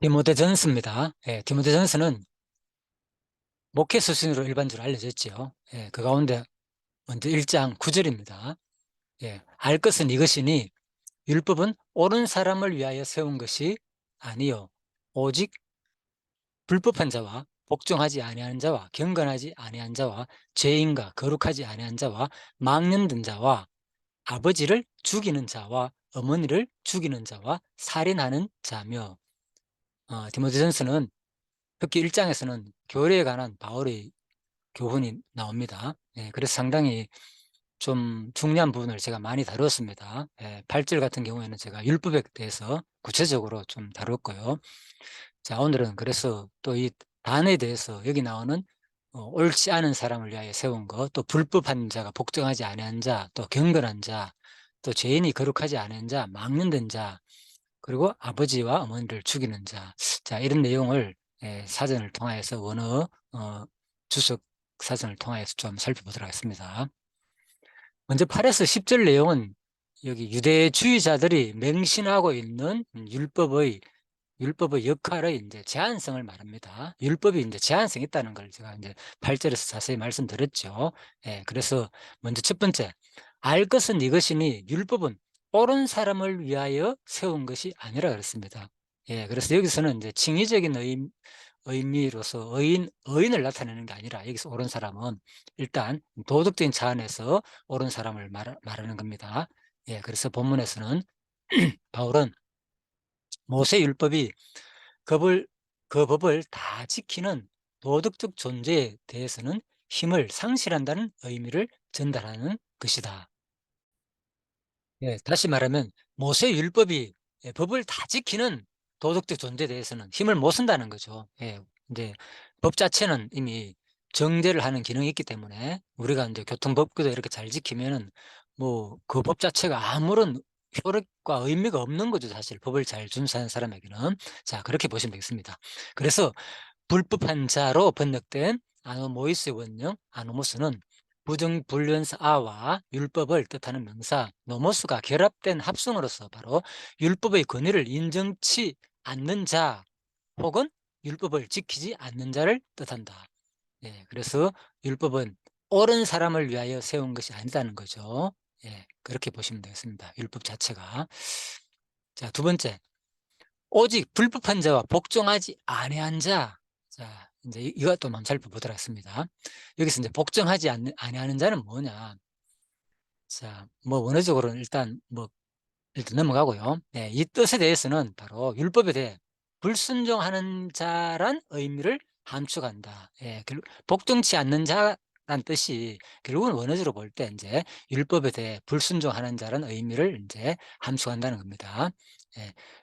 디모데 전스입니다. 디모데 전스는 목회 수순으로 일반적으로 알려졌지요. 그 가운데 먼저 1장 9절입니다. 알 것은 이것이니 율법은 옳은 사람을 위하여 세운 것이 아니요 오직 불법한 자와 복종하지 아니하는 자와 경건하지 아니한 자와 죄인과 거룩하지 아니한 자와 망령된 자와 아버지를 죽이는 자와 어머니를 죽이는 자와 살인하는 자며, 디모데 전서는 특히 1장에서는 교회에 관한 바울의 교훈이 나옵니다. 그래서 상당히 좀 중요한 부분을 제가 많이 다루었습니다. 8절 같은 경우에는 제가 율법에 대해서 구체적으로 좀 다뤘고요. 자, 오늘은 그래서 또 이 단에 대해서 여기 나오는 옳지 않은 사람을 위하여 세운 것, 또 불법한 자가 복종하지 아니한 자, 또 경건한 자, 또 죄인이 거룩하지 않은 자, 망령된 자, 그리고 아버지와 어머니를 죽이는 자. 자, 이런 내용을 사전을 통하여서 원어 주석 사전을 통하여서 좀 살펴보도록 하겠습니다. 먼저 8에서 10절 내용은 여기 유대주의자들이 맹신하고 있는 율법의 역할의 이제 제한성을 말합니다. 율법이 이제 제한성이 있다는 걸 제가 이제 8절에서 자세히 말씀드렸죠. 그래서 먼저 첫 번째, 알 것은 이것이니 율법은 옳은 사람을 위하여 세운 것이 아니라 그랬습니다. 그래서 여기서는 이제 칭의적인 의미로서 의인을 나타내는 게 아니라 여기서 옳은 사람은 일단 도덕적인 차원에서 옳은 사람을 말하는 겁니다. 그래서 본문에서는 바울은 모세 율법이 그 법을 다 지키는 도덕적 존재에 대해서는 힘을 상실한다는 의미를 전달하는 것이다. 다시 말하면 모세 율법이 법을 다 지키는 도덕적 존재에 대해서는 힘을 못 쓴다는 거죠. 이제 법 자체는 이미 정죄를 하는 기능이 있기 때문에 우리가 이제 교통법규도 이렇게 잘 지키면은 뭐 그 법 자체가 아무런 효력과 의미가 없는 거죠. 사실 법을 잘 준수하는 사람에게는. 자, 그렇게 보시면 되겠습니다. 그래서 불법한 자로 번역된 아노모이스의 원형 아노모스는 부정불변사 아와 율법을 뜻하는 명사 노모스가 결합된 합성어로서 바로 율법의 권위를 인정치 않는 자 혹은 율법을 지키지 않는 자를 뜻한다. 그래서 율법은 옳은 사람을 위하여 세운 것이 아니다는 거죠. 그렇게 보시면 되겠습니다. 율법 자체가. 자, 두 번째, 오직 불법한 자와 복종하지 아니한 자. 자, 이제 이것도 한번 살펴보도록 하겠습니다. 여기서 이제 복종하지 아니하는 자는 뭐냐? 자, 뭐 원어적으로는 일단 넘어가고요. 이 뜻에 대해서는 바로 율법에 대해 불순종하는 자란 의미를 함축한다. 복종치 않는 자란 뜻이 결국은 원어적으로 볼 때 이제 율법에 대해 불순종하는 자란 의미를 이제 함축한다는 겁니다.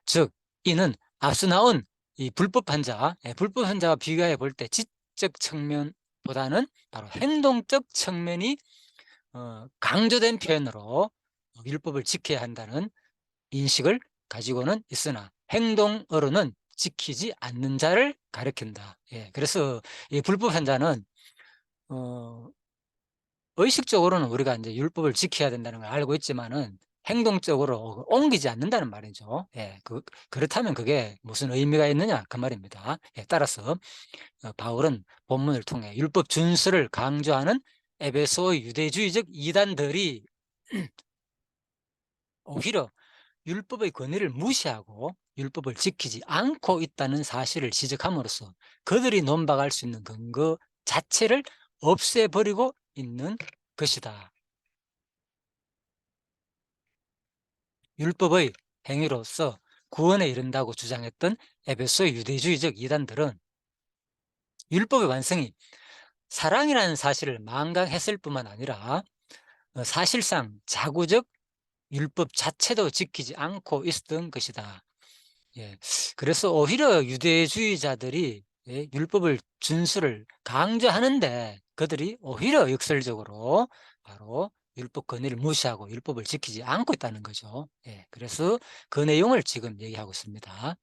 즉, 이는 앞서 나온 이 불법한 자와 비교해 볼 때 지적 측면보다는 바로 행동적 측면이 강조된 표현으로 율법을 지켜야 한다는 인식을 가지고는 있으나 행동으로는 지키지 않는 자를 가리킨다. 그래서 이 불법한 자는 어, 의식적으로는 우리가 이제 율법을 지켜야 된다는 걸 알고 있지만은 행동적으로 옮기지 않는다는 말이죠. 그렇다면 그게 무슨 의미가 있느냐 그 말입니다. 따라서 바울은 본문을 통해 율법 준수를 강조하는 에베소의 유대주의적 이단들이 오히려 율법의 권위를 무시하고 율법을 지키지 않고 있다는 사실을 지적함으로써 그들이 논박할 수 있는 근거 자체를 없애버리고 있는 것이다. 율법의 행위로서 구원에 이른다고 주장했던 에베소의 유대주의적 이단들은 율법의 완성이 사랑이라는 사실을 망각했을 뿐만 아니라 사실상 자구적 율법 자체도 지키지 않고 있었던 것이다. 그래서 오히려 유대주의자들이 율법을 준수를 강조하는데 그들이 오히려 역설적으로 바로 율법 권위를 무시하고 율법을 지키지 않고 있다는 거죠. 그래서 그 내용을 지금 얘기하고 있습니다.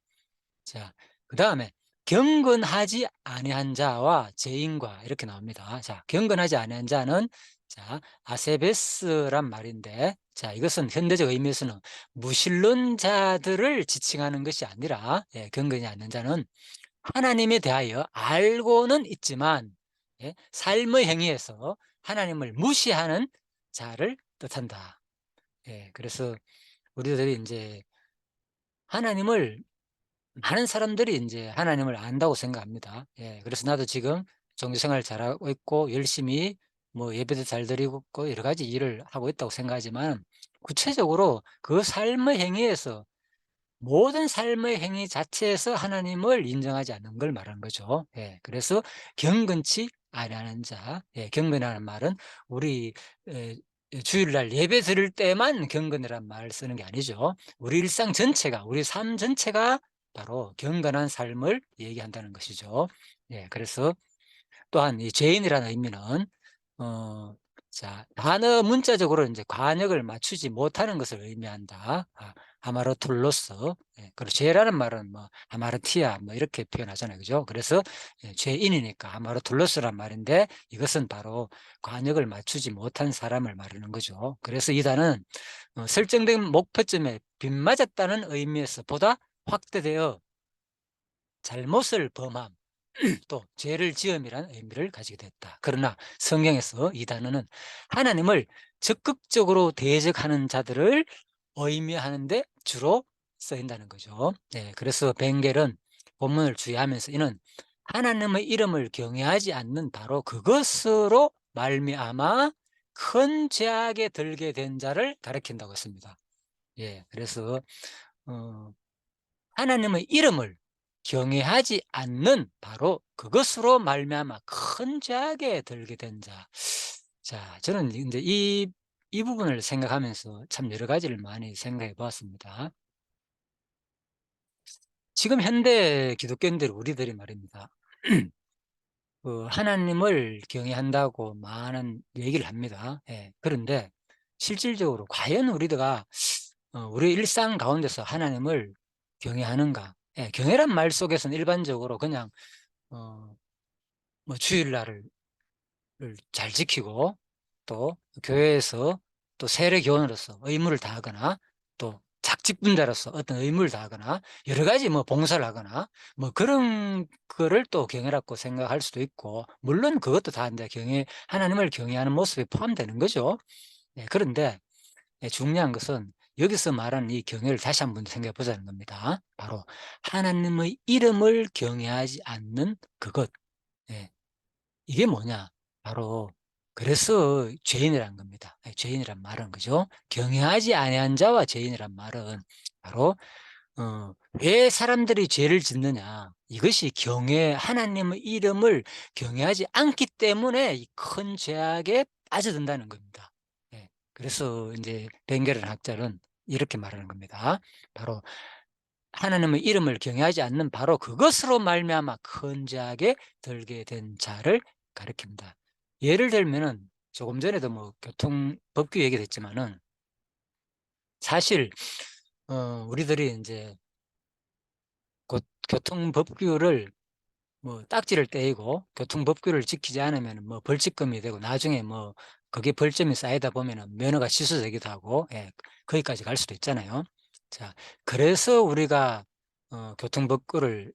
자, 그 다음에 경건하지 아니한 자와 죄인과 이렇게 나옵니다. 자, 경건하지 아니한 자는 자, 아세베스란 말인데 자, 이것은 현대적 의미에서는 무신론자들을 지칭하는 것이 아니라, 경건이 아닌 자는 하나님에 대하여 알고는 있지만, 삶의 행위에서 하나님을 무시하는 자를 뜻한다. 그래서 우리들이 이제 하나님을, 많은 사람들이 이제 하나님을 안다고 생각합니다. 그래서 나도 지금 종교생활 잘하고 있고 열심히 뭐 예배도 잘 드리고 있고 여러 가지 일을 하고 있다고 생각하지만, 구체적으로 그 삶의 행위에서, 모든 삶의 행위 자체에서 하나님을 인정하지 않는 걸 말하는 거죠. 그래서 경건치 아니하는 자. 경건이라는 말은 우리 에, 주일날 예배 드릴 때만 경건이라는 말을 쓰는 게 아니죠. 우리 일상 전체가, 우리 삶 전체가 바로 경건한 삶을 얘기한다는 것이죠. 그래서 또한 이 죄인이라는 의미는, 어, 자, 단어 문자적으로 이제 관역을 맞추지 못하는 것을 의미한다. 하마르툴로스. 그리고 죄라는 말은 뭐 하마르티아 뭐 이렇게 표현하잖아요, 그죠? 그래서 죄인이니까 하마르툴로스란 말인데, 이것은 바로 관역을 맞추지 못한 사람을 말하는 거죠. 그래서 이 단은 설정된 목표점에 빗맞았다는 의미에서 보다 확대되어 잘못을 범함, 또 죄를 지음이라는 의미를 가지게 됐다. 그러나 성경에서 이 단어는 하나님을 적극적으로 대적하는 자들을 의미하는데 주로 쓰인다는 거죠. 그래서 벵겔은 본문을 주의하면서 이는 하나님의 이름을 경외하지 않는 바로 그것으로 말미암아 큰 죄악에 들게 된 자를 가리킨다고 했습니다. 그래서 어, 하나님의 이름을 경외하지 않는 바로 그것으로 말미암아 큰 죄악에 들게 된 자. 자, 저는 이제 이 부분을 생각하면서 참 여러 가지를 많이 생각해 보았습니다. 지금 현대 기독교인들, 우리들이 말입니다. 하나님을 경외한다고 많은 얘기를 합니다. 그런데 실질적으로 과연 우리가 우리 일상 가운데서 하나님을 경외하는가? 경외란 말 속에서는 일반적으로 그냥 뭐 주일날을 잘 지키고, 또 교회에서 또 세례교원으로서 의무를 다하거나, 또 작직분자로서 어떤 의무를 다하거나, 여러 가지 뭐 봉사를 하거나, 뭐 그런 거를 또 경외라고 생각할 수도 있고, 물론 그것도 다 이제 하나님을 경외하는 모습에 포함되는 거죠. 그런데 중요한 것은 여기서 말하는 이 경외를 다시 한번 생각해 보자는 겁니다. 바로 하나님의 이름을 경외하지 않는 그것. 예. 이게 뭐냐? 바로 그래서 죄인이란 겁니다. 죄인이란 말은, 그죠? 경외하지 아니한 자와 죄인이란 말은 바로 왜 사람들이 죄를 짓느냐? 이것이 하나님의 이름을 경외하지 않기 때문에 이 큰 죄악에 빠져든다는 겁니다. 그래서 이제 벵게르 학자는 이렇게 말하는 겁니다. 바로 하나님의 이름을 경외하지 않는 바로 그것으로 말미암아 큰 죄악에 들게 된 자를 가리킵니다. 예를 들면은 조금 전에도 뭐 교통법규 얘기했지만은, 사실 우리들이 이제 교통법규를 뭐 딱지를 떼이고 교통법규를 지키지 않으면 뭐 벌칙금이 되고, 나중에 뭐 그게 벌점이 쌓이다 보면은 면허가 취소되기도 하고, 거기까지 갈 수도 있잖아요. 자, 그래서 우리가 교통법규를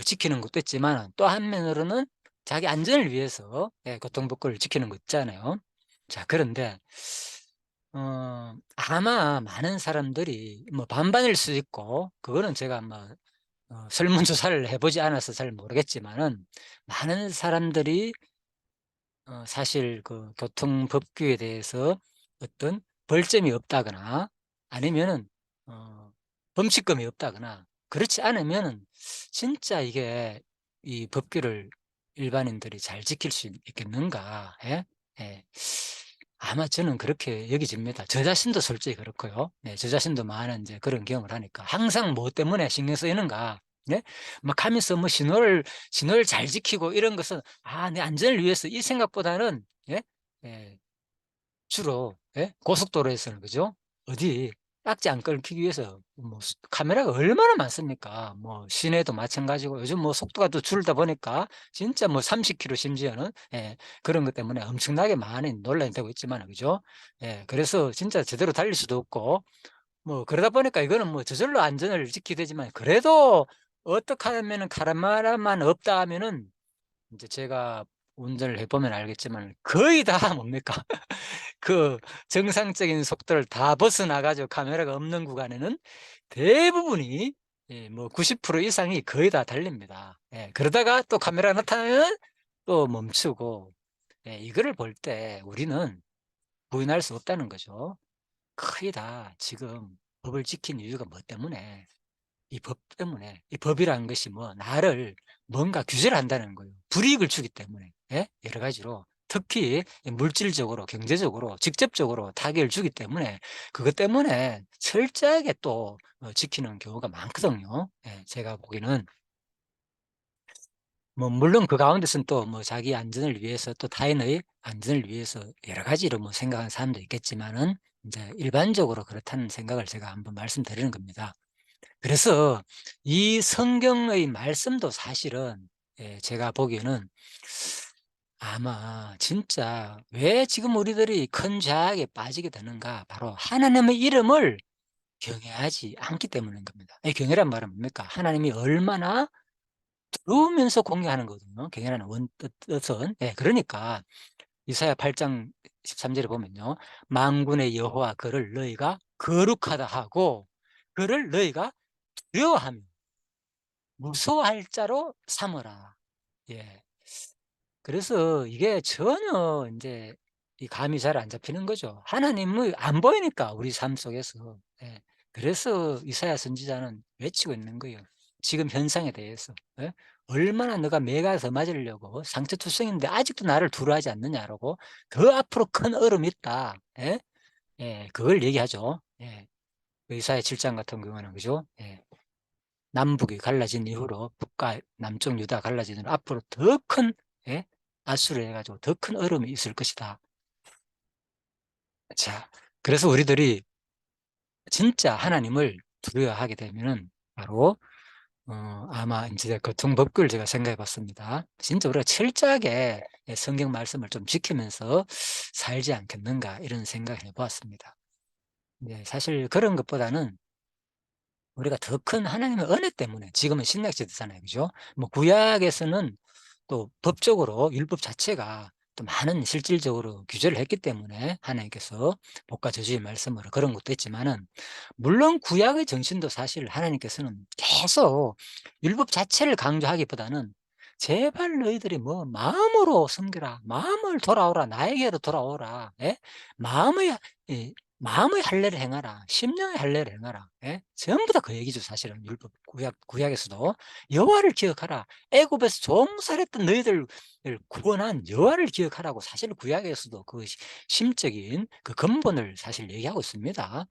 지키는 것도 있지만, 또 한면으로는 자기 안전을 위해서 교통법규를 지키는 거 있잖아요. 자, 그런데 아마 많은 사람들이 뭐 반반일 수 있고, 그거는 제가 뭐 설문조사를 해보지 않아서 잘 모르겠지만은, 많은 사람들이 사실 그 교통법규에 대해서 어떤 벌점이 없다거나, 아니면은 범칙금이 없다거나, 그렇지 않으면은 진짜 이게 이 법규를 일반인들이 잘 지킬 수 있겠는가? 예. 아마 저는 그렇게 여겨집니다. 저 자신도 솔직히 그렇고요. 저 자신도 많은 이제 그런 경험을 하니까 항상 뭐 때문에 신경 쓰이는가? 막 하면서 뭐 신호를 잘 지키고 이런 것은, 내 안전을 위해서, 이 생각보다는, 예? 예, 주로, 고속도로에서는, 그죠? 어디 딱지 안 끊기기 위해서 뭐 카메라가 얼마나 많습니까? 뭐 시내도 마찬가지고 요즘 뭐 속도가 또 줄다 보니까 진짜 뭐 30km 심지어는 그런 것 때문에 엄청나게 많이 논란이 되고 있지만 그죠? 그래서 진짜 제대로 달릴 수도 없고 뭐 그러다 보니까 이거는 뭐 저절로 안전을 지키게 되지만 그래도 어떻게 하면은 카메라만 없다 하면은 인제 제가 운전을 해 보면 알겠지만 거의 다 뭡니까? 그 정상적인 속도를 다 벗어나 가지고 카메라가 없는 구간에는 대부분이 뭐 90% 이상이 거의 다 달립니다. 그러다가 또 카메라가 나타나면 또 멈추고 이거를 볼 때 우리는 부인할 수 없다는 거죠. 거의 다 지금 법을 지킨 이유가 뭐 때문에 이 법 때문에 이 법이라는 것이 뭐 나를 뭔가 규제를 한다는 거예요. 불이익을 주기 때문에 여러 가지로 특히 이 물질적으로 경제적으로 직접적으로 타격을 주기 때문에 그것 때문에 철저하게 또 지키는 경우가 많거든요. 제가 보기에는 뭐 물론 그 가운데서는 또 뭐 자기 안전을 위해서 또 타인의 안전을 위해서 여러 가지로 뭐 생각하는 사람도 있겠지만은 인제 일반적으로 그렇다는 생각을 제가 한번 말씀드리는 겁니다. 그래서 이 성경의 말씀도 사실은 제가 보기에는 아마 진짜 왜 지금 우리들이 큰 죄악에 빠지게 되는가 바로 하나님의 이름을 경외하지 않기 때문인 겁니다. 이 경외란 말은 뭡니까? 하나님이 얼마나 두려우면서 공경하는 거거든요. 경외라는 뜻은. 그러니까 이사야 8장 13 절에 보면요. 만군의 여호와 그를 너희가 거룩하다 하고 그를 너희가 두려워하며 무서워할 자로 삼으라. 예. 그래서 이게 전혀 인제 이 감이 잘 안 잡히는 거죠. 하나님의 안 보이니까 우리 삶 속에서. 그래서 이사야 선지자는 외치고 있는 거예요. 지금 현상에 대해서. "얼마나 너가 매가 더 맞으려고 상처투성인데 아직도 나를 두려워하지 않느냐."라고 "더 앞으로 큰 얼음이 있다." 그걸 얘기하죠. 그 이사야 7장 같은 경우는 그죠? 남북이 갈라진 이후로 북과 남쪽 유다가 갈라진 이후로 앞으로 더 큰 아수르 해 가지고 더 큰 어려움이 있을 것이다. 자 그래서 우리들이 진짜 하나님을 두려워하게 되면은 바로 아마 인제 교통법규를 제가 생각해 봤습니다. 진짜 우리가 철저하게 성경 말씀을 좀 지키면서 살지 않겠는가 이런 생각을 해 보았습니다. 사실 그런 것보다는 우리가 더 큰 하나님의 은혜 때문에 지금은 신약 시대잖아요. 그죠? 뭐 구약에서는 또 법적으로 율법 자체가 또 많은 실질적으로 규제를 했기 때문에 하나님께서 복과 저주의 말씀으로 그런 것도 있지만은 물론 구약의 정신도 사실 하나님께서는 계속 율법 자체를 강조하기보다는 "제발 너희들이 뭐 마음으로 섬기라. 마음을 돌아오라. 나에게로 돌아오라. 마음의 이 마음의 할례를 행하라. 심령의 할례를 행하라." 전부 다 그 얘기죠 사실은 율법 구약에서도. "여호와를 기억하라. 애굽에서 종살했던 너희들을 구원한 여호와를 기억하라고." 사실 구약에서도 그 심적인 그 근본을 사실 얘기하고 있습니다.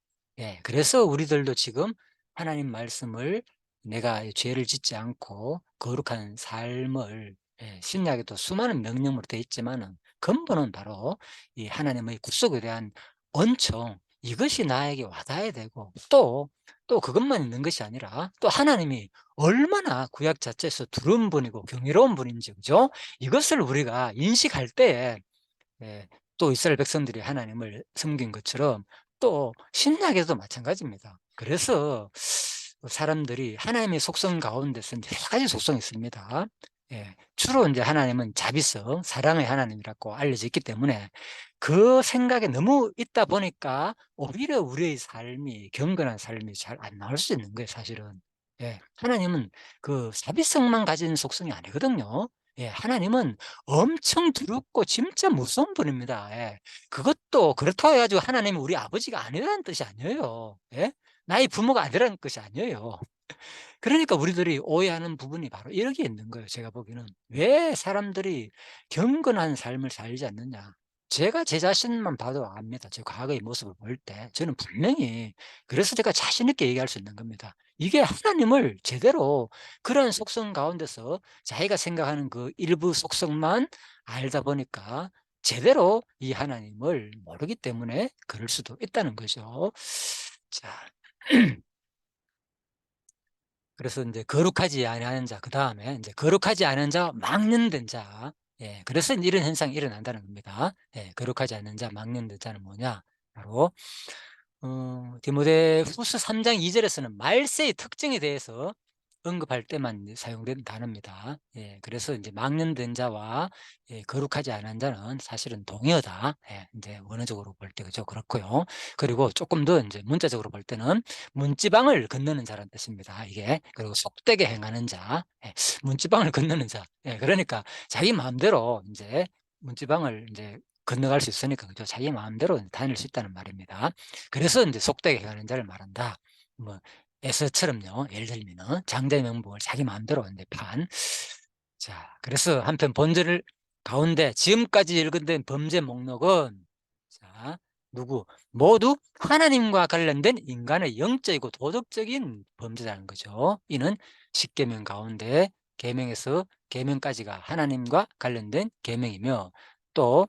그래서 우리들도 지금 하나님 말씀을 내가 이 죄를 짓지 않고 거룩한 삶을 신약에도 수많은 명령으로 되어 있지만은 근본은 바로 이 하나님의 구속에 대한 언총 이것이 나에게 와닿아야 되고 또 그것만 있는 것이 아니라 또 하나님이 얼마나 구약 자체에서 두려운 분이고 경이로운 분인지 그죠? 이것을 우리가 인식할 때에 또 이스라엘 백성들이 하나님을 섬긴 것처럼 또 신약에도 마찬가지입니다. 그래서 사람들이 하나님의 속성 가운데서 여러 가지 속성이 있습니다. 주로 인제 하나님은 자비성, 사랑의 하나님이라고 알려져 있기 때문에 그 생각에 너무 있다 보니까 오히려 우리의 삶이 경건한 삶이 잘 안 나올 수 있는 거예요 사실은. 하나님은 그 사비성만 가진 속성이 아니거든요. 하나님은 엄청 두렵고 진짜 무서운 분입니다. 그것도 그렇다고 해 가지고 하나님이 우리 아버지가 아니라는 뜻이 아니에요. 나의 부모가 아니라는 것이 아니에요. 그러니까 우리들이 오해하는 부분이 바로 여기에 있는 거예요 제가 보기에는. 왜 사람들이 경건한 삶을 살지 않느냐. 제가 제 자신만 봐도 압니다. 제 과거의 모습을 볼 때. 저는 분명히 그래서 제가 자신 있게 얘기할 수 있는 겁니다. 이게 하나님을 제대로 그런 속성 가운데서 자기가 생각하는 그 일부 속성만 알다 보니까 제대로 이 하나님을 모르기 때문에 그럴 수도 있다는 거죠. 자, 그래서 이제 거룩하지 아니하는 자, 그 다음에 이제 거룩하지 않은 자, 막론된 자. 예, 그래서 이런 현상이 일어난다는 겁니다. 예, 거룩하지 않은 자, 막론된 자는 뭐냐? 바로 디모데후서 3장 2절에서는 말세의 특징에 대해서 언급할 때만 이제 사용된 단어입니다. 예, 그래서 이제 막론된 자와 예, 거룩하지 않은 자는 사실은 동의어다. 예, 이제 원어적으로 볼 때 그죠? 그렇고요. 그리고 조금 더 이제 문자적으로 볼 때는 문지방을 건너는 자라는 뜻입니다. 이게 그리고 속되게 행하는 자, 예, 문지방을 건너는 자. 예, 그러니까 자기 마음대로 이제 문지방을 이제 건너갈 수 있으니까 그죠? 자기 마음대로 다닐 수 있다는 말입니다. 그래서 이제 속되게 행하는 자를 말한다. 뭐 에서처럼요. 예를 들면은 장자의 명복을 자기 마음대로 이제 판. 자, 그래서 한편 본절 가운데 지금까지 읽은 범죄 목록은 자, 누구 모두 하나님과 관련된 인간의 영적이고 도덕적인 범죄라는 거죠. 이는 십계명 가운데 계명에서 계명까지가 하나님과 관련된 계명이며 또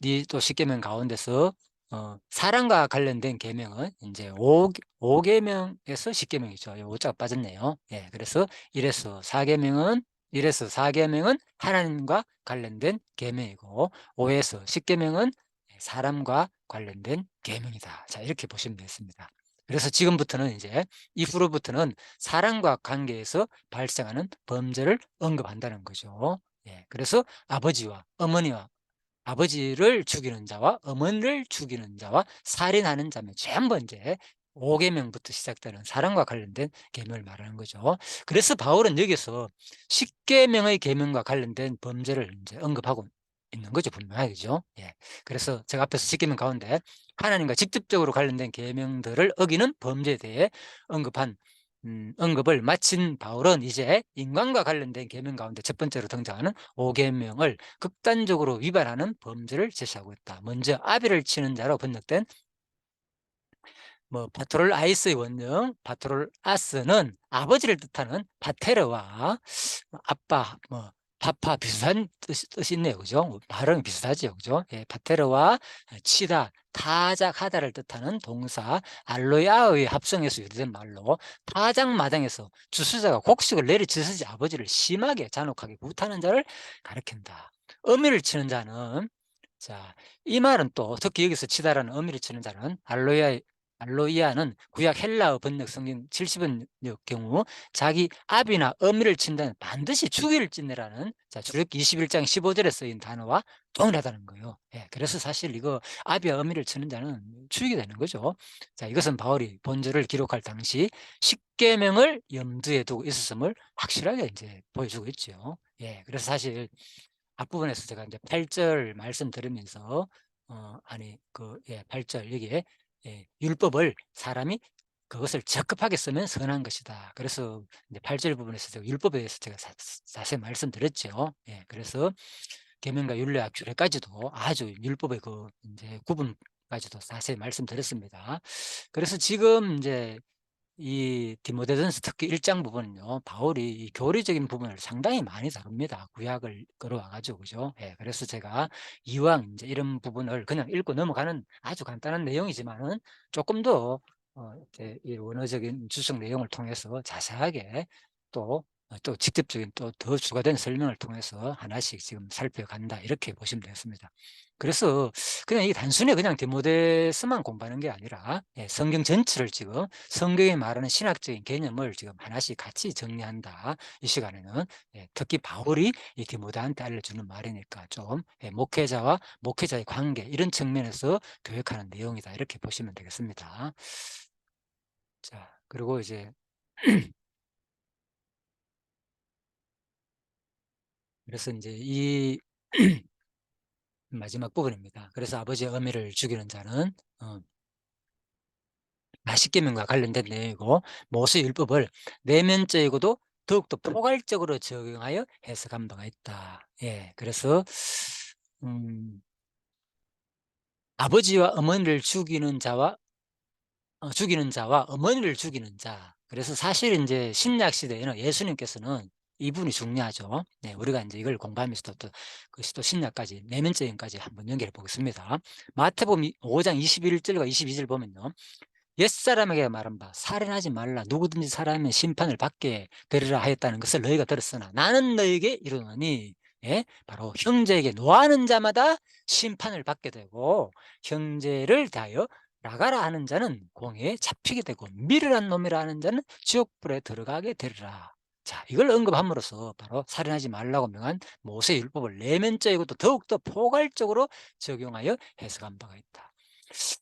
이 십계명 가운데서 사랑과 관련된 계명은 이제 5계명에서 10계명이죠. 5자가 빠졌네요. 예, 그래서 1에서 4계명은 하나님과 관련된 계명이고 5에서 10계명은 사람과 관련된 계명이다. 자, 이렇게 보시면 되겠습니다. 그래서 지금부터는 이제 이후로부터는 사랑과 관계에서 발생하는 범죄를 언급한다는 거죠. 예, 그래서 아버지와 어머니와 아버지를 죽이는 자와 어머니를 죽이는 자와 살인하는 자면 전부 이제 5계명부터 시작되는 사랑과 관련된 계명을 말하는 거죠. 그래서 바울은 여기서 10계명의 계명과 관련된 범죄를 이제 언급하고 있는 거죠. 분명하게. 그죠? 예. 그래서 제가 앞에서 10계명 가운데 하나님과 직접적으로 관련된 계명들을 어기는 범죄에 대해 언급한 언급을 마친 바울은 이제 인간과 관련된 계명 가운데 첫 번째로 등장하는 5계명을 극단적으로 위반하는 범죄를 제시하고 있다. 먼저 아비를 치는 자로 번역된 뭐 파트롤 아이스의 원형 파트롤 아스는 아버지를 뜻하는 파테르와 아빠 뭐 파파 비슷한 뜻이 있네요. 그죠? 발음이 비슷하죠. 그죠? 예, 파테르와 치다 타작하다를 뜻하는 동사 알로야의 합성에서 유래된 말로 타작마당에서 주수자가 곡식을 내리치듯이 아버지를 심하게 잔혹하게 구타하는 자를 가리킨다. 어미를 치는 자는 자, 이 말은 또 특히 여기서 치다라는 어미를 치는 자는 알로이아는 구약 헬라어 번역 성경 70은 경우 자기 아비나 어미를 친다는 반드시 죽이를 찢느라는 자, 출애굽기 21장 15절에 쓰인 단어와 동일하다는 거예요. 예, 그래서 사실 이거 아비와 어미를 치는 자는 죽이게 되는 거죠. 자, 이것은 바울이 본절을 기록할 당시 십계명을 염두에 두고 있었음을 확실하게 이제 보여주고 있죠. 예, 그래서 사실 앞부분에서 제가 이제 8절 말씀드리면서 아니 그 예, 8절 여기에 예, 율법을 사람이 그것을 적급하게 쓰면 선한 것이다. 그래서 이제 8절 부분에서 제가 율법에 대해서 제가 자세히 말씀드렸죠. 예, 그래서 계명과 율례와 규례까지도 아주 율법의 그 이제 구분까지도 자세히 말씀드렸습니다. 그래서 지금 이제 이 디모데전서 특히 1장 부분은요. 바울이 이 교리적인 부분을 상당히 많이 다룹니다. 구약을 끌어와 가지고 그죠? 예. 그래서 제가 이왕 이제 이런 부분을 그냥 읽고 넘어가는 아주 간단한 내용이지만은 조금 더 이렇게 이 원어적인 주석 내용을 통해서 자세하게 또 또 직접적인 또 더 추가된 설명을 통해서 하나씩 지금 살펴간다. 이렇게 보시면 되겠습니다. 그래서 그냥 이 단순히 그냥 디모데서만 공부하는 게 아니라 예, 성경 전체를 지금 성경이 말하는 신학적인 개념을 지금 하나씩 같이 정리한다. 이 시간에는 예, 특히 바울이 이 디모데한테 알려주는 말이니까 좀 예, 목회자와 목회자의 관계 이런 측면에서 교육하는 내용이다. 이렇게 보시면 되겠습니다. 자, 그리고 이제 그래서 이제 이 마지막 부분입니다. 그래서 아버지의 어미를 죽이는 자는 십계명과 관련된 내용이고 모세율법을 내면적이고도 더욱더 포괄적으로 적용하여 해석한 바가 있다. 예, 그래서 음, 아버지와 어머니를 죽이는 자와 어머니를 죽이는 자. 그래서 사실 이제 신약 시대에는 예수님께서는 이분이 중요하죠. 네, 우리가 이제 이걸 공부하면서 또 그것이 또 신약까지 내면적인까지 한번 연결해 보겠습니다. 마태복음 5장 21절과 22절 보면요. 옛사람에게 말한 바 살인하지 말라 누구든지 살인하면 심판을 받게 되리라 하였다는 것을 너희가 들었으나 나는 너희에게 이르노니 예? 바로 형제에게 노하는 자마다 심판을 받게 되고 형제를 대하여 나가라 하는 자는 공회에 잡히게 되고 미르란 놈이라 하는 자는 지옥불에 들어가게 되리라. 자, 이걸 언급함으로써 바로 살인하지 말라고 명한 모세의 율법을 내면적이고 또 더욱더 포괄적으로 적용하여 해석한 바가 있다.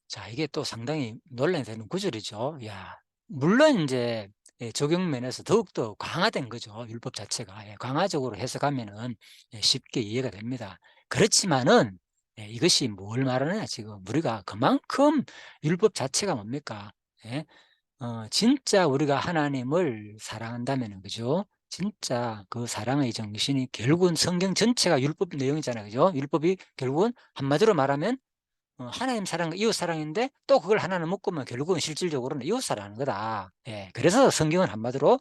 자, 이게 또 상당히 논란이 되는 구절이죠. 야, 물론 인제 예, 적용 면에서 더욱더 강화된 거죠, 율법 자체가. 예, 강화적으로 해석하면은 예, 쉽게 이해가 됩니다. 그렇지만은 예, 이것이 뭘 말하느냐 지금 우리가 그만큼 율법 자체가 뭡니까? 예? 진짜 우리가 하나님을 사랑한다면은 그죠? 진짜 그 사랑의 정신이 결국은 성경 전체가 율법 내용이잖아요. 그죠? 율법이 결국은 한마디로 말하면 하나님 사랑과 이웃 사랑인데 또 그걸 하나는 묶으면 결국은 실질적으로는 이웃 사랑하는 거다. 예. 그래서 성경은 한마디로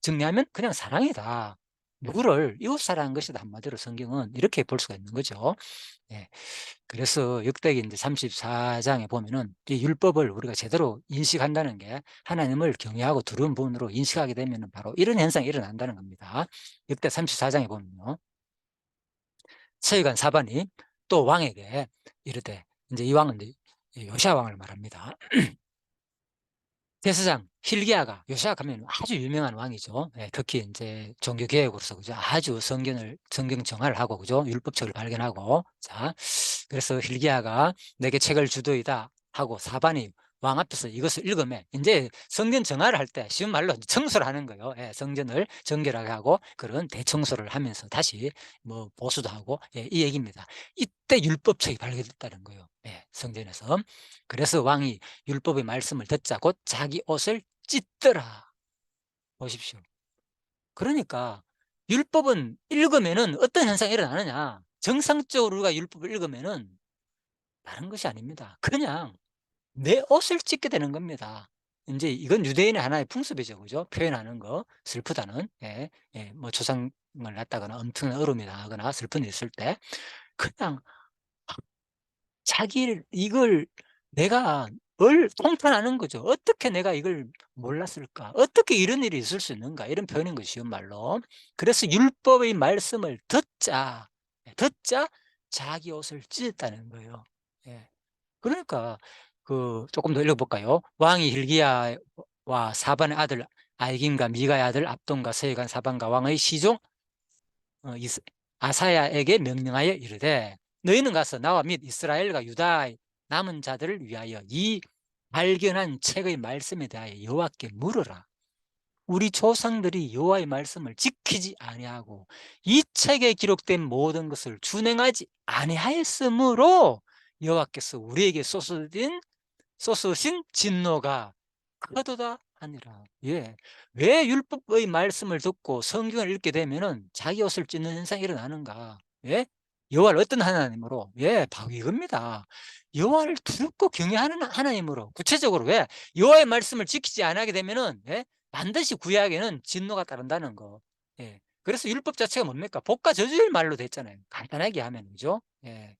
정리하면 그냥 사랑이다. 누구를 이웃 사랑하는 것이다. 한마디로 성경은 이렇게 볼 수가 있는 거죠. 예. 그래서 역대기 이제 34장에 보면은 이 율법을 우리가 제대로 인식한다는 게 하나님을 경외하고 두려운 부분으로 인식하게 되면은 바로 이런 현상이 일어난다는 겁니다. 역대 34장에 보면요. 서기관 사반이 또 왕에게 이르되 이제 이 왕은 이제 요시야 왕을 말합니다. 제사장 hil기야가 요시야 가면 아주 유명한 왕이죠. 예, 특히 인제 종교 개혁으로서 그죠. 아주 성경 정화를 하고 그죠. 율법책을 발견하고 자 그래서 hil기야가 "내게 책을 주도이다." 하고 사반이 왕 앞에서 이것을 읽으매 인제 성전 정화를 할 때 쉬운 말로 청소를 하는 거예요. 예, 성전을 정결하게 하고 그런 대청소를 하면서 다시 뭐 보수도 하고 예, 이 얘기입니다. 이때 율법책이 발견됐다는 거예요. 예, 성전에서. 그래서 왕이 율법의 말씀을 듣자 곧 자기 옷을 찢더라. 보십시오. 그러니까 율법은 읽으면은 어떤 현상이 일어나느냐. 정상적으로 우리가 율법을 읽으면은 다른 것이 아닙니다. 그냥 내 옷을 찢게 되는 겁니다. 인제 이건 유대인의 하나의 풍습이죠. 그죠? 표현하는 거. 슬프다는. 예. 예. 뭐 조상을 낳았다거나 엄청난 어려움이 당하거나 슬픈 일이 있을 때 그냥 자기를 이걸 내가 통탄하는 거죠. '어떻게 내가 이걸 몰랐을까? 어떻게 이런 일이 있을 수 있는가?' 이런 표현인 거죠 쉬운 말로. 그래서 율법의 말씀을 듣자, 듣자 자기 옷을 찢었다는 거예요. 예. 그러니까 그 조금 더 읽어 볼까요? 왕이 hil기야와 사반의 아들 아이김과 미가의 아들 압돈과 서기관 사반과 왕의 시종 이스 아사야에게 명령하여 이르되 너희는 가서 나와 및 이스라엘과 유다의 남은 자들을 위하여 이 발견한 책의 말씀에 대하여 여호와께 물으라. 우리 조상들이 여호와의 말씀을 지키지 아니하고 이 책에 기록된 모든 것을 준행하지 아니하였으므로 여호와께서 우리에게 쏟으신 진노가 크도다 하니라. 예. 왜 율법의 말씀을 듣고 성경을 읽게 되면은 자기 옷을 찢는 현상이 일어나는가? 예? 여호와를 어떤 하나님으로? 예, 바로 이겁니다. 여호와를 두렵고 경외하는 하나님으로. 구체적으로 왜? 여호와의 말씀을 지키지 않게 되면은 예? 반드시 구약에는 진노가 따른다는 거. 예. 그래서 율법 자체가 뭡니까? 복과 저주의 말로 됐잖아요. 간단하게 하면 그죠? 예.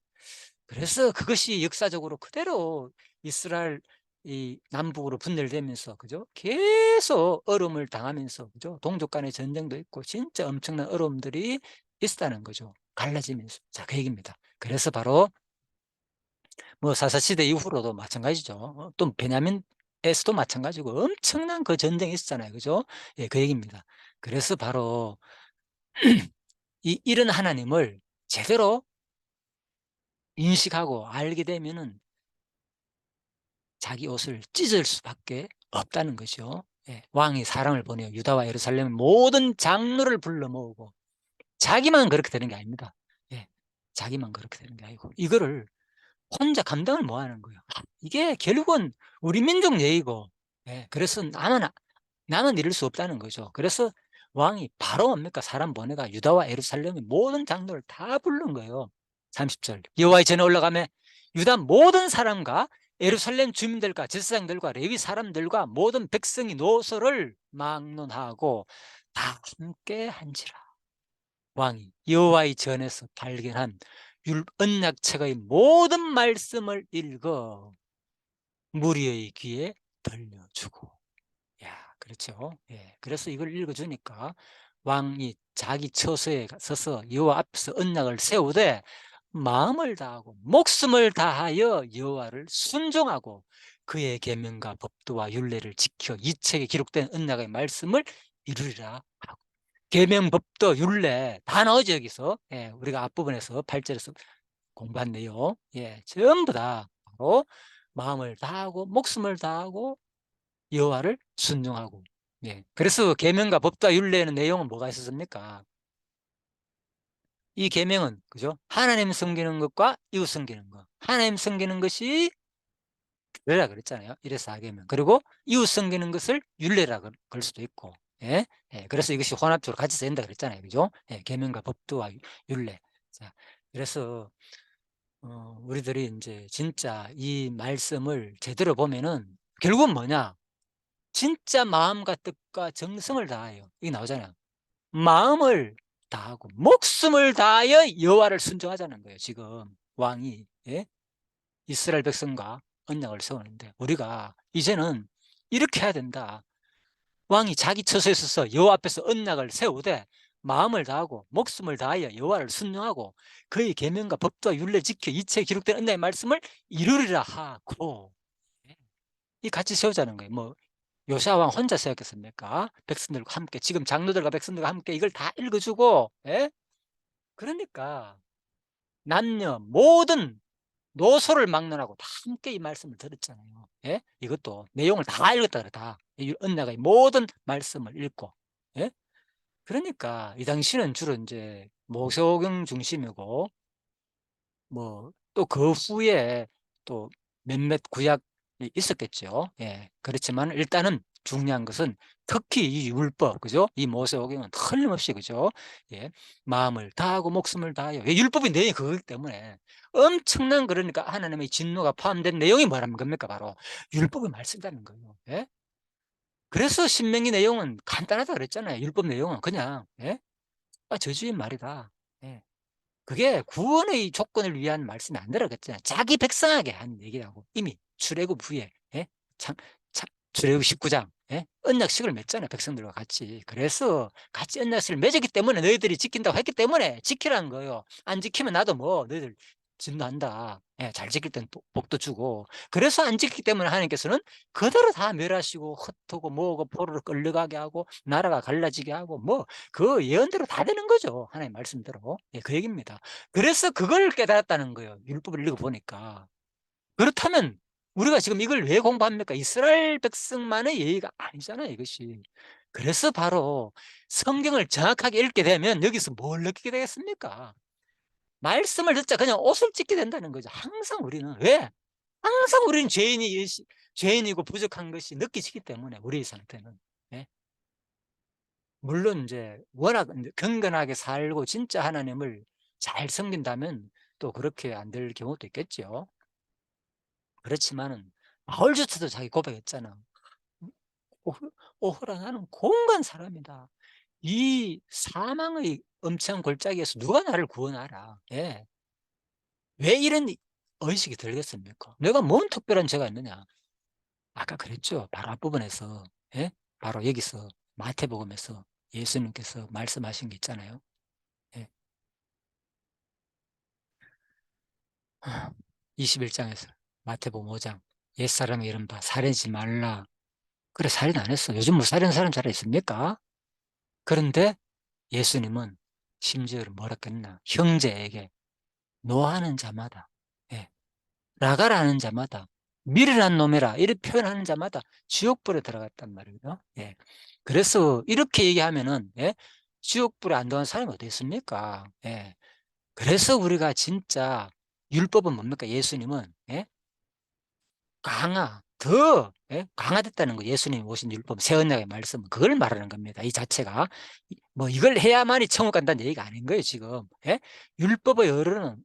그래서 그것이 역사적으로 그대로 이스라엘 이 남북으로 분열되면서 그죠? 계속 어려움을 당하면서 그죠? 동족 간의 전쟁도 있고 진짜 엄청난 어려움들이 있었다는 거죠. 갈라지면서. 자, 그 얘기입니다. 그래서 바로 뭐 사사시대 이후로도 마찬가지죠. 또 베냐민에서도 마찬가지고 엄청난 그 전쟁이 있었잖아요. 그죠? 예, 그 얘기입니다. 그래서 바로 이런 하나님을 제대로 인식하고 알게 되면은 자기 옷을 찢을 수밖에 없다는 거죠. 예. 왕이 사람을 보내어 유다와 예루살렘의 모든 장로를 불러 모으고 자기만 그렇게 되는 게 아닙니다. 예. 자기만 그렇게 되는 게 아니고 이거를 혼자 감당을 못 하는 거예요. 이게 결국은 우리 민족 예의고 예. 그래서 나는 이럴 수 없다는 거죠. 그래서 왕이 바로 뭡니까? 사람 보내가 유다와 예루살렘의 모든 장로를 다 부른 거예요. 30절 여호와의 전에 올라가매 유다 모든 사람과 예루살렘 주민들과 제사장들과 레위 사람들과 모든 백성이 노소를 막론하고 다 함께 한지라. 왕이 여호와의 전에서 발견한 언약책의 모든 말씀을 읽어 무리의 귀에 들려주고. 야, 그렇죠. 예. 그래서 이걸 읽어주니까 왕이 자기 처소에 서서 여호와 앞에서 언약을 세우되 마음을 다하고 목숨을 다하여 여호와를 순종하고 그의 계명과 법도와 율례를 지켜 이 책에 기록된 언약의 말씀을 이루리라 하고. 계명, 법도, 율례 다 나오죠 여기서. 예, 우리가 앞부분에서 8절에서 공부한 내용, 예, 전부 다 바로 마음을 다하고 목숨을 다하고 여호와를 순종하고. 예. 그래서 계명과 법과 율례에는 내용은 뭐가 있었습니까? 이 계명은 그죠? 하나님 섬기는 것과 이웃 섬기는 것. 하나님 섬기는 것이 율례라 그랬잖아요. 이래서 하계명. 그리고 이웃 섬기는 것을 율례라 그럴 수도 있고. 예. 예. 그래서 이것이 혼합적으로 같이 된다 그랬잖아요. 그죠? 예. 계명과 법도와 율례. 자, 그래서 우리들이 이제 진짜 이 말씀을 제대로 보면은 결국은 뭐냐? 진짜 마음과 뜻과 정성을 다하여 이게 나오잖아요. 마음을 다하고 목숨을 다하여 여호와를 순종하자는 거예요. 지금 왕이, 예? 이스라엘 백성과 언약을 세우는데 우리가 이제는 이렇게 해야 된다. 왕이 자기 처소에 서서 여호와 앞에서 언약을 세우되 마음을 다하고 목숨을 다하여 여호와를 순종하고 그의 계명과 법도와 율례 지켜 이 책에 기록된 언약의 말씀을 이루리라 하고, 예? 이 같이 세우자는 거예요. 뭐 요시아 왕 혼자 세웠겠습니까? 백성들과 함께, 지금 장로들과 백성들과 함께 이걸 다 읽어주고, 예? 그러니까 남녀 모든 노소를 막론하고 다 함께 이 말씀을 들었잖아요. 예? 이것도 내용을 다 읽었다 그래. 다 이 언약의 모든 말씀을 읽고. 예? 그러니까 이 당시는 주로 이제 모세오경 중심이고 뭐 또 그 후에 또 몇몇 구약이 있었겠죠. 예. 그렇지만 일단은 중요한 것은 특히 이 율법, 그죠? 이 모세오경은 틀림없이, 그죠? 예. 마음을 다하고 목숨을 다하여. 왜 율법의 내용이 그거기 때문에 엄청난, 그러니까 하나님의 진노가 포함된 내용이 뭐라는 겁니까? 바로 율법의 말씀이라는 거예요. 예. 그래서 신명기 내용은 간단하다 그랬잖아요. 율법 내용은 그냥, 예? 저주의 말이다. 예. 그게 구원의 조건을 위한 말씀이 안 들어갔잖아요. 자기 백성에게 한 얘기라고. 이미 출애굽 후에, 예? 참, 참, 출애굽 19장, 예? 언약식을 맺잖아요. 백성들과 같이. 그래서 같이 언약식을 맺었기 때문에 너희들이 지킨다고 했기 때문에 지키라는 거예요. 안 지키면 나도 뭐 너희들 진노한다. 예, 잘 지킬 땐 복도 주고. 그래서 안 지키기 때문에 하나님께서는 그대로 다 멸하시고 흩트고 뭐고 포로로 끌려가게 하고 나라가 갈라지게 하고 뭐 그 예언대로 다 되는 거죠. 하나님 말씀대로. 예, 그 얘기입니다. 그래서 그걸 깨달았다는 거예요. 율법을 읽어 보니까. 그렇다면 우리가 지금 이걸 왜 공부합니까? 이스라엘 백성만의 예의가 아니잖아요, 이것이. 그래서 바로 성경을 정확하게 읽게 되면 여기서 뭘 느끼게 되겠습니까? 말씀을 듣자 그냥 옷을 찢게 된다는 거죠. 항상 우리는. 왜? 항상 우리는 죄인이고 부족한 것이 느껴지기 때문에, 우리의 상태는. 예? 물론 이제 워낙 경건하게 살고 진짜 하나님을 잘 섬긴다면 또 그렇게 안 될 경우도 있겠죠. 그렇지만은 바울조차도 자기 고백했잖아. 오호라, 나는 공간 사람이다. 이 사망의 엄청난 골짜기에서 누가 나를 구원하라. 예. 왜 이런 의식이 들겠습니까? 내가 뭔 특별한 죄가 있느냐? 아까 그랬죠. 바로 앞부분에서, 예? 바로 여기서 마태복음에서 예수님께서 말씀하신 게 있잖아요. 예. 21장에서 마태복음 5장, 옛사람의 이름 봐 살인하지 말라. 그래, 살인 안 했어. 요즘 뭐 살인하는 사람 잘 있습니까? 그런데 예수님은 심지어 뭐라 했나? 형제에게 노하는 자마다, 예, 나가라는 자마다, 미련한 놈이라 이렇게 표현하는 자마다 지옥불에 들어갔단 말이에요. 예. 그래서 이렇게 얘기하면은, 예, 지옥불에 안 들어간 사람이 어디 있습니까? 예. 그래서 우리가 진짜 율법은 뭡니까? 예수님은, 예? 예? 강화됐다는 거. 예수님이 오신 율법, 새 언약의 말씀은 그걸 말하는 겁니다. 이 자체가 뭐 이걸 해야만이 천국 간다는 얘기가 아닌 거예요, 지금. 예? 율법의 어른은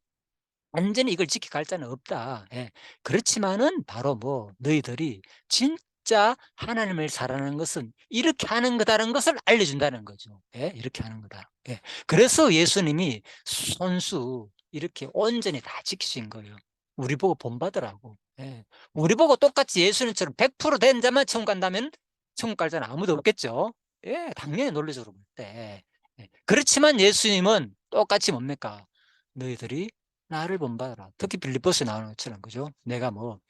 완전히 이걸 지켜갈 자는 없다. 예. 그렇지만은 바로 뭐 너희들이 진짜 하나님을 사랑하는 것은 이렇게 하는 거다라는 것을 알려준다는 거죠. 예. 이렇게 하는 거다. 예. 그래서 예수님이 손수 이렇게 온전히 다 지키신 거예요. 우리 보고 본받으라고. 예. 우리 보고 똑같이 예수님처럼 100%된 자만 천국 간다면 천국 갈 자는 아무도 없겠죠. 예. 당연히 논리적으로 볼 때. 예. 그렇지만 예수님은 똑같이 뭡니까? "너희들이 나를 본받아라." 특히 빌립보서에 나오는 것처럼 그죠? 내가 뭐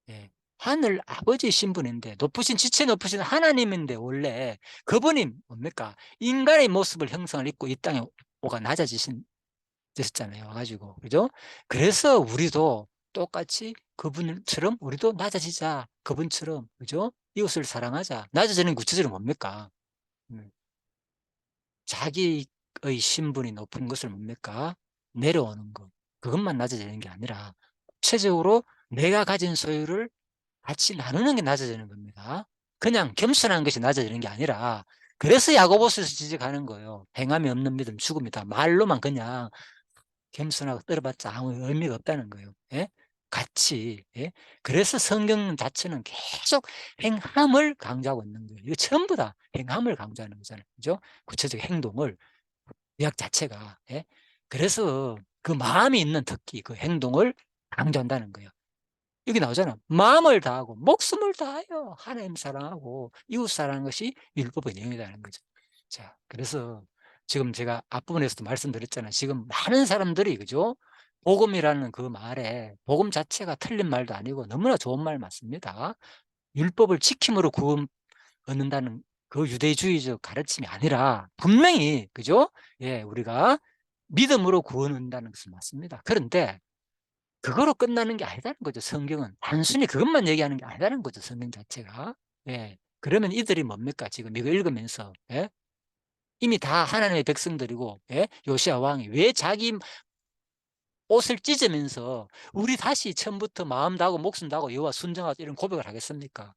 예. 하늘 아버지의 신분인데 높으신 지체 높으신 하나님인데 원래 그분이 뭡니까? 인간의 모습을 형상을 입고 이 땅에 오가 낮아지신 셨잖아요 와 가지고. 그죠? 그래서 우리도 똑같이 그분처럼 우리도 낮아지자. 그분처럼. 그죠? 이웃을 사랑하자. 낮아지는 구체적으로 뭡니까? 음. 자기의 신분이 높은 것을 뭡니까? 내려오는 것. 그것만 낮아지는 게 아니라 구체적으로 내가 가진 소유를 같이 나누는 게 낮아지는 겁니다. 그냥 겸손한 것이 낮아지는 게 아니라 그래서 야고보서에서 지적하는 거예요. 행함이 없는 믿음 죽음이다. 말로만 그냥 겸손하고 떨어봤자 아무 의미가 없다는 거예요. 예? 같이. 예? 그래서 성경 자체는 계속 행함을 강조하고 있는 거예요. 이거 전부 다 행함을 강조하는 거잖아요. 그죠? 구체적 행동을 구약 자체가. 예? 그래서 그 마음이 있는 특기 그 행동을 강조한다는 거예요. 여기 나오잖아. 마음을 다하고 목숨을 다하여 하나님 사랑하고 이웃 사랑하는 것이 율법의 내용이라는 거죠. 자, 그래서 지금 제가 앞부분에서도 말씀드렸잖아요. 지금 많은 사람들이 그죠? 복음이라는 그 말에 복음 자체가 틀린 말도 아니고 너무나 좋은 말 맞습니다. 율법을 지킴으로 구원 얻는다는 그 유대주의적 가르침이 아니라 분명히 그죠? 예, 우리가 믿음으로 구원 얻는다는 것은 맞습니다. 그런데 그거로 끝나는 게 아니다는 거죠 성경은. 단순히 그것만 얘기하는 게 아니다는 거죠 성경 자체가. 예. 그러면 이들이 뭡니까 지금 이거 읽으면서 예? 이미 다 하나님의 백성들이고 예? 요시야 왕이 왜 자기 옷을 찢으면서 "우리 다시 처음부터 마음 다하고 목숨 다하고 여호와 순종하자." 이런 고백을 하겠습니까?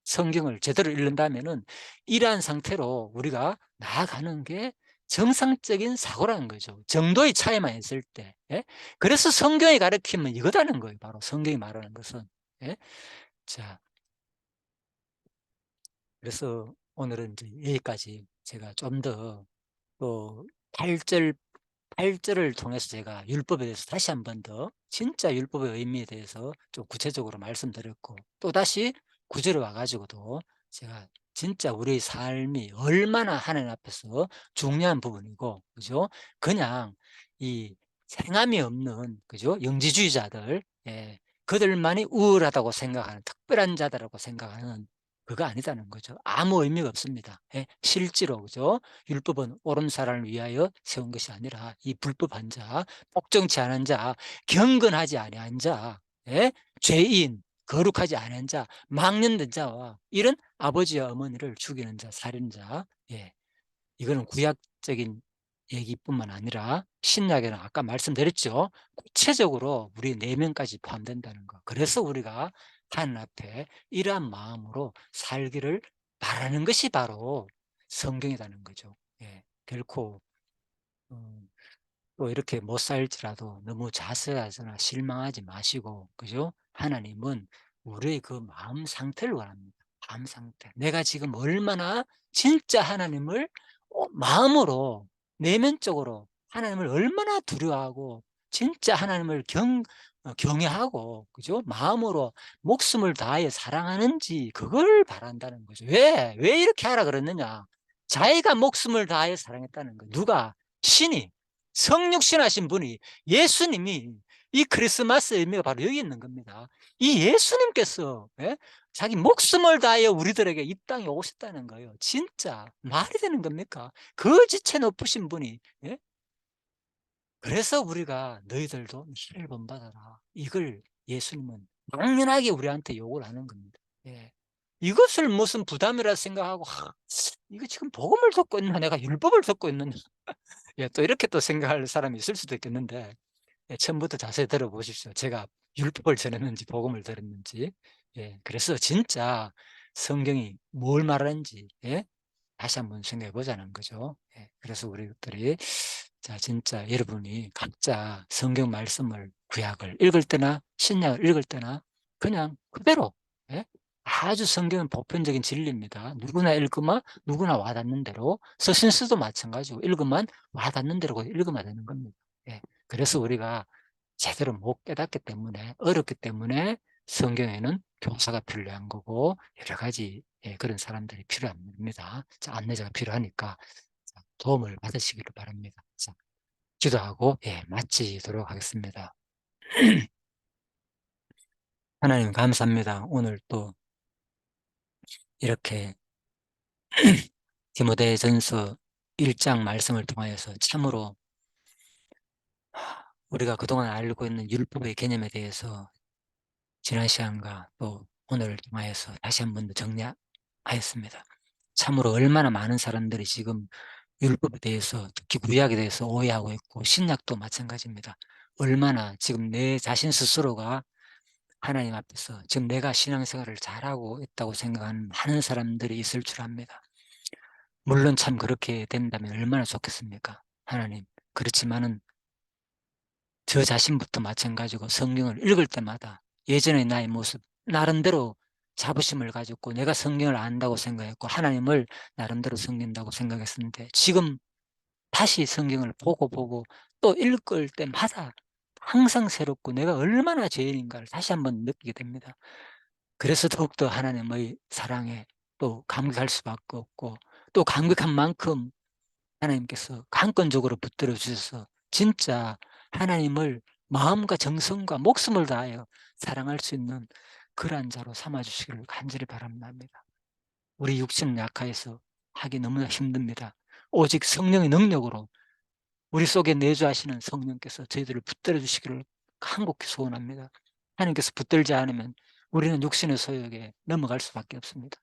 성경을 제대로 읽는다면은 이러한 상태로 우리가 나아가는 게 정상적인 사고라는 거죠. 정도의 차이만 있을 때. 예? 그래서 성경이 가르치면 이거다는 거예요. 바로 성경이 말하는 것은. 예? 자, 그래서 오늘은 이제 여기까지 제가 좀 더 또 8절 8절을 통해서 제가 율법에 대해서 다시 한번 더 진짜 율법의 의미에 대해서 좀 구체적으로 말씀드렸고 또다시 9 절에 와 가지고도 제가 진짜 우리의 삶이 얼마나 하나님 앞에서 중요한 부분이고 그죠? 그냥 이 행함이 없는 그죠? 영지주의자들 예 그들만이 우월하다고 생각하는 특별한 자다라고 생각하는 그거 아니다는 거죠. 아무 의미가 없습니다. 예 실제로 그죠? 율법은 옳은 사람을 위하여 세운 것이 아니라 이 불법한 자, 복종치 않은 자, 경건하지 아니한 자, 예? 죄인, 거룩하지 않은 자, 망령된 자와 이런 아버지와 어머니를 죽이는 자, 살인자, 예. 이거는 구약적인 얘기뿐만 아니라 신약에는 아까 말씀드렸죠. 구체적으로 우리 내면까지 포함된다는 거. 그래서 우리가 하나님 앞에 이러한 마음으로 살기를 바라는 것이 바로 성경이라는 거죠. 예. 결코 음 또 이렇게 못 살지라도 너무 자세하거나 실망하지 마시고 그죠? 하나님은 우리의 그 마음 상태를 원합니다. 마음 상태. 내가 지금 얼마나 진짜 하나님을 마음으로 내면적으로 하나님을 얼마나 두려워하고 진짜 하나님을 경외하고 그죠? 마음으로 목숨을 다하여 사랑하는지 그걸 바란다는 거죠. 왜 이렇게 하라 그랬느냐? 자기가 목숨을 다하여 사랑했다는 거. 누가? 신이 성육신하신 분이 예수님이 이 크리스마스의 의미가 바로 여기 있는 겁니다. 이 예수님께서 예? 자기 목숨을 다하여 우리들에게 이 땅에 오셨다는 거예요. 진짜 말이 되는 겁니까? 그 지체 높으신 분이 예? 그래서 우리가 너희들도 나를 본받아라. 이걸 예수님은 당연하게 우리한테 요구를 하는 겁니다. 예. 이것을 무슨 부담이라 생각하고 이거 지금 복음을 듣고 있나 내가 율법을 듣고 있느냐 예, 또 이렇게 또 생각할 사람이 있을 수도 있겠는데 예, 처음부터 자세히 들어보십시오. 제가 율법을 전했는지 복음을 들었는지. 예, 그래서 진짜 성경이 뭘 말하는지 예? 다시 한번 생각해 보자는 거죠. 예, 그래서 우리들이 자 진짜 여러분이 각자 성경 말씀을 구약을 읽을 때나 신약을 읽을 때나 그냥 그대로 예? 아주 성경은 보편적인 진리입니다. 누구나 읽으면 누구나 와닿는 대로 서신서도 마찬가지고 읽으면 와닿는 대로 읽으면 되는 겁니다. 예. 그래서 우리가 제대로 못 깨닫기 때문에 어렵기 때문에 성경에는 교사가 필요한 거고 여러 가지 그런 사람들이 필요합니다. 자, 안내자가 필요하니까 도움을 받으시기를 바랍니다. 자, 기도하고 마치도록 하겠습니다. 하나님 감사합니다. 오늘 또 이렇게 디모데전서 1장 말씀을 통하여서 참으로 우리가 그동안 알고 있는 율법의 개념에 대해서 지난 시간과 또 오늘을 통하여서 다시 한 번 더 정리하였습니다. 참으로 얼마나 많은 사람들이 지금 율법에 대해서, 특히 구약에 대해서 오해하고 있고 신약도 마찬가지입니다. 얼마나 지금 내 자신 스스로가 하나님 앞에서 지금 내가 신앙생활을 잘하고 있다고 생각하는 많은 사람들이 있을 줄 압니다. 물론 참 그렇게 된다면 얼마나 좋겠습니까? 하나님. 그렇지만은 저 자신부터 마찬가지고 성경을 읽을 때마다 예전의 나의 모습, 나름대로 자부심을 가졌고 내가 성경을 안다고 생각했고 하나님을 나름대로 섬긴다고 생각했었는데 지금 다시 성경을 보고 또 읽을 때마다 항상 새롭고 내가 얼마나 죄인인가를 다시 한번 느끼게 됩니다. 그래서 더욱더 하나님의 사랑에 또 감격할 수밖에 없고 또 감격한 만큼 하나님께서 강권적으로 붙들어 주셔서 진짜 하나님을 마음과 정성과 목숨을 다하여 사랑할 수 있는 그러한 자로 삼아 주시기를 간절히 바랍니다. 우리 육신은 약하여서 하기 너무나 힘듭니다. 오직 성령의 능력으로 우리 속에 내주하시는 성령께서 저희들을 붙들어 주시기를 간곡히 소원합니다. 하나님께서 붙들지 않으면 우리는 육신의 소욕에 넘어갈 수밖에 없습니다.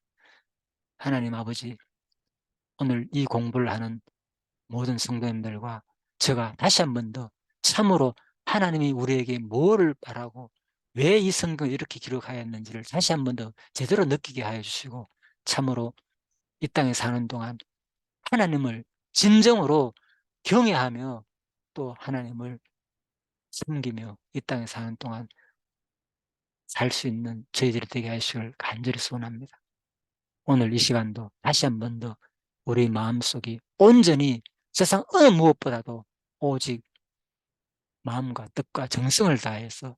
하나님 아버지, 오늘 이 공부를 하는 모든 성도님들과 제가 다시 한 번 더 참으로 하나님이 우리에게 뭐를 바라고 왜 이 성경을 이렇게 기록하였는지를 다시 한 번 더 제대로 느끼게 하여 주시고 참으로 이 땅에 사는 동안 하나님을 진정으로 경외하며 또 하나님을 섬기며 이 땅에 사는 동안 살 수 있는 저희들이 되게 하시길 간절히 소원합니다. 오늘 이 시간도 다시 한 번 더 우리 마음속이 온전히 세상 어느 무엇보다도 오직 마음과 뜻과 정성을 다해서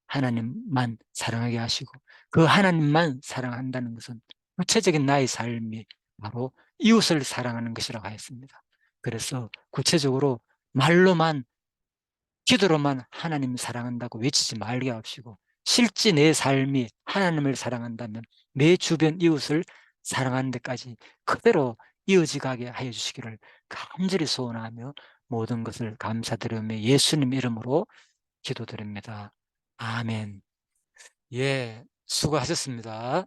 하나님만 사랑하게 하시고 그 하나님만 사랑한다는 것은 구체적인 나의 삶이 바로 이웃을 사랑하는 것이라고 하였습니다. 그래서 구체적으로 말로만 기도로만 하나님 사랑한다고 외치지 말게 하시고 실제 내 삶이 하나님을 사랑한다면 내 주변 이웃을 사랑하는 데까지 그대로 이어지 가게 하여 주시기를 간절히 소원하며 모든 것을 감사드리며 예수님 이름으로 기도드립니다. 아멘. 예, 수고하셨습니다.